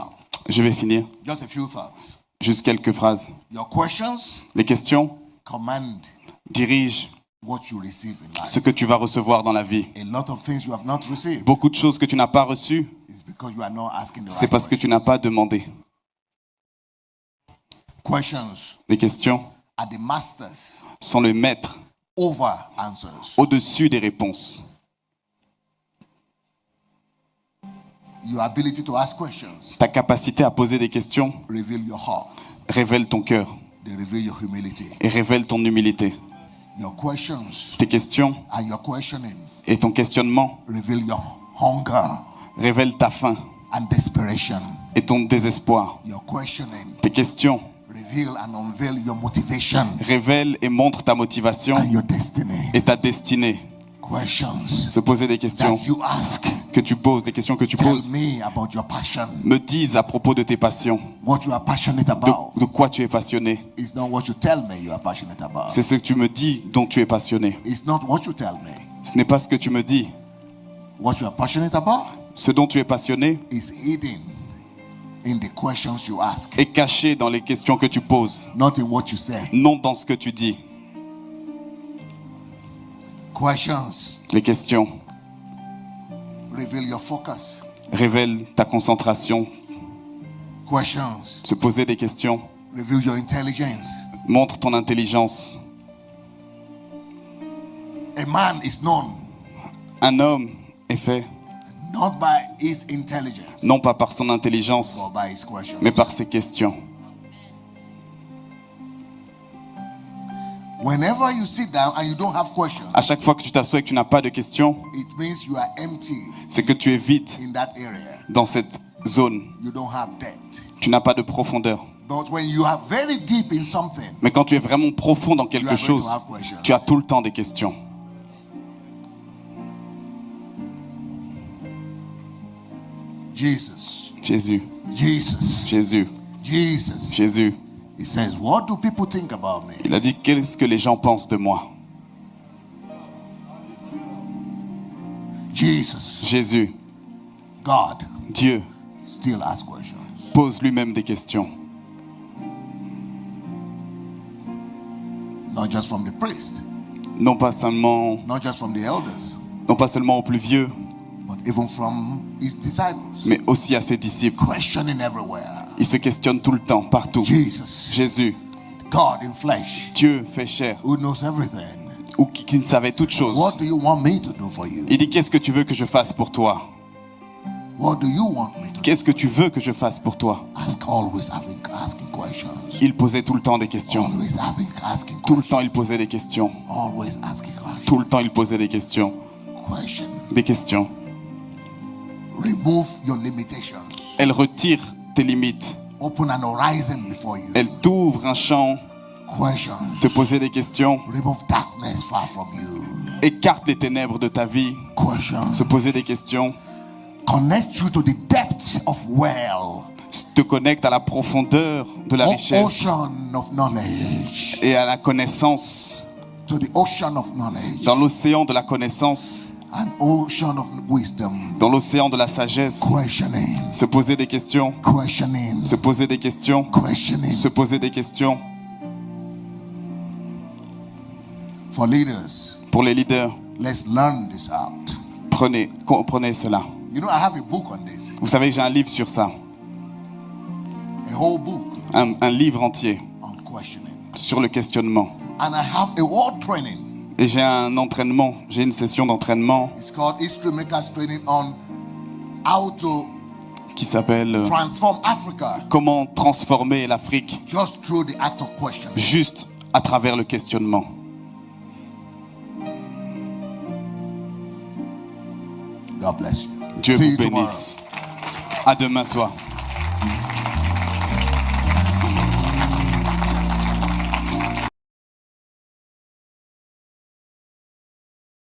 Je vais finir. Just a few thoughts. Juste quelques phrases. Your questions Les questions command dirigent what you receive in life. ce que tu vas recevoir dans la vie. A lot of things you have not received Beaucoup de choses que tu n'as pas reçues, is because you are not asking the c'est right parce que tu n'as pas demandé. questions. Les questions Are the masters sont le maître over answers. au-dessus des réponses. Your ability to ask questions Ta capacité à poser des questions reveal your heart. révèle ton cœur They reveal your humility. et révèle ton humilité. Your questions Tes questions and your questioning et ton questionnement reveal your hunger révèlent ta faim and desperation. et ton désespoir. Your questioning Tes questions reveal and unveil your motivation révèlent et montrent ta motivation and your destiny. et ta destinée. Questions Se poser des questions that you ask que tu poses, des questions que tu tell poses, me about your passion. me disent à propos de tes passions, What you are passionate about de quoi tu es passionné. is not what you tell me you are passionate about. C'est ce que tu me dis dont tu es passionné. It's not what you tell me. Ce n'est pas ce que tu me dis. What you are passionate about Ce dont tu es passionné is hidden in the questions you ask, est caché dans les questions que tu poses, not in what you say. non dans ce que tu dis. Questions Les questions reveal your focus. révèlent ta concentration. Questions Se poser des questions reveal your intelligence. montre ton intelligence. A man is known Un homme est fait not by his intelligence, non pas par son intelligence, but by his questions. mais par ses questions. Whenever you sit down and you don't have questions, À chaque fois que tu t'assois et que tu n'as pas de questions, it means you are empty c'est que tu es vide in that area. dans cette zone. You don't have depth. Tu n'as pas de profondeur. But when you are very deep in something, Mais quand tu es vraiment profond dans you quelque are going chose, to have questions. tu as tout le temps des questions. Jesus, Jésus, Jesus, Jésus, Jesus. Jésus. He says, what do people think about me? Il a dit, qu'est-ce que les gens pensent de moi? Jesus, Jésus, God, Dieu, still asks questions. pose lui-même des questions. Not just from the priest, Non pas seulement, not just from the elders, non pas seulement aux plus vieux, but even from his disciples. mais aussi à ses disciples. Questioning everywhere. Il se questionne tout le temps, partout. Jesus, Jésus, God in flesh, Dieu fait chair, who knows everything. ou qui ne savait toutes choses. What do you want me to do for you? Il dit, qu'est-ce que tu veux que je fasse pour toi? What do you want me to do? Qu'est-ce que tu veux que je fasse pour toi? Asking questions. Il posait tout le temps des questions. Always asking Tout le questions. temps, il posait des questions. Always asking questions. Tout le temps, il posait des questions. Question. Des questions. Remove your limitations. Elle retire tes limites. Open an horizon before you. Elle t'ouvre un champ. Questions. Te poser des questions. Remove darkness far from you. Écarte les ténèbres de ta vie. Questions. Se poser des questions. Connect you to the depths of well. Te connecte à la profondeur de la richesse Ocean of knowledge. et à la connaissance. To the ocean of knowledge. Dans l'océan de la connaissance, An ocean of wisdom. dans l'océan de la sagesse. Questioning. Se poser des questions. Questioning. Se poser des questions. Questioning. Se poser des questions. For leaders, Pour les leaders, let's learn this out. comprenez cela. You know, I have a book on this. Vous savez, j'ai un livre sur ça. A whole book Un livre entier on questioning. sur le questionnement. And I have a word training. Et j'ai un entraînement, j'ai une session d'entraînement It's called History Makers Training on how to qui s'appelle transform Africa Comment transformer l'Afrique just through the act of questioning. juste à travers le questionnement. God bless you. Dieu See vous you tomorrow. bénisse. À demain soir.